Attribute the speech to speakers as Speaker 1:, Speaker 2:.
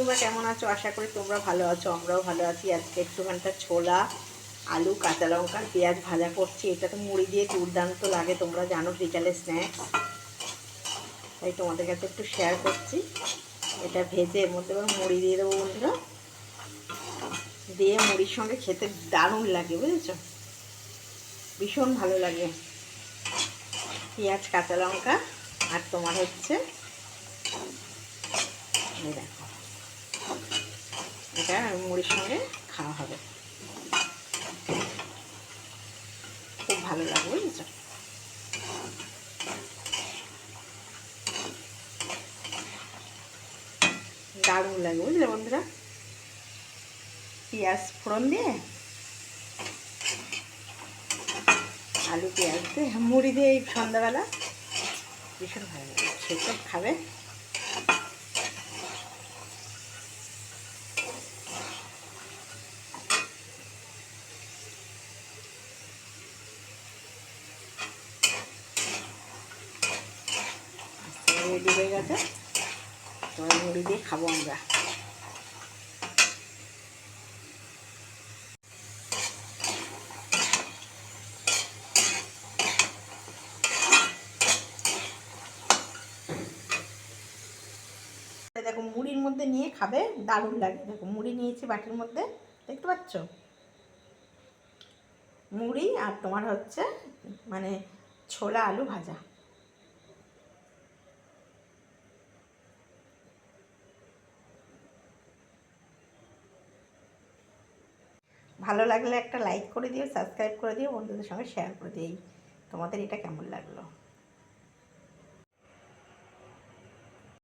Speaker 1: তোমরা কেমন আছো? আশা করি তোমরা ভালো আছো, আমরাও ভালো আছি। আজকে একটুখানটা ছোলা, আলু, কাঁচা লঙ্কা, পেঁয়াজ ভাজা করছি। এটা তো মুড়ি দিয়ে দুর্দান্ত লাগে, তোমরা জানো, বিকালে স্ন্যাক্স। তাই তোমাদের কাছে একটু শেয়ার করছি। এটা ভেজে এর মধ্যে মুড়ি দিয়ে দেবো বন্ধুরা, দিয়ে মুড়ির সঙ্গে খেতে দারুণ লাগে, বুঝেছো? ভীষণ ভালো লাগে। পেঁয়াজ, কাঁচা লঙ্কা আর তোমার হচ্ছে দেখো, এটা মুড়ির সঙ্গে খাওয়া হবে, খুব ভালো লাগে, বুঝেছো? দারুণ লাগে, বুঝলে বন্ধুরা? পেঁয়াজ ফোড়ন দিয়ে, আলু পেঁয়াজ দিয়ে মুড়ি দিয়ে এই সন্ধ্যাবেলা ভীষণ ভালো লাগে, খেতে খাবে। রেডি হয়ে গেছে, তোমার মুড়ি দিয়ে খাবো আমরা। দেখো মুড়ির মধ্যে নিয়ে খাবে, দারুণ লাগে। দেখো মুড়ি নিয়েছি বাটির মধ্যে, দেখতে পাচ্ছ? মুড়ি আর তোমার হচ্ছে মানে ছোলা আলু ভাজা। ভালো লাগলে একটা লাইক করে দিও, সাবস্ক্রাইব করে দিও, বন্ধুদের সঙ্গে শেয়ার করে দিই। তোমাদের এটা কেমন লাগলো?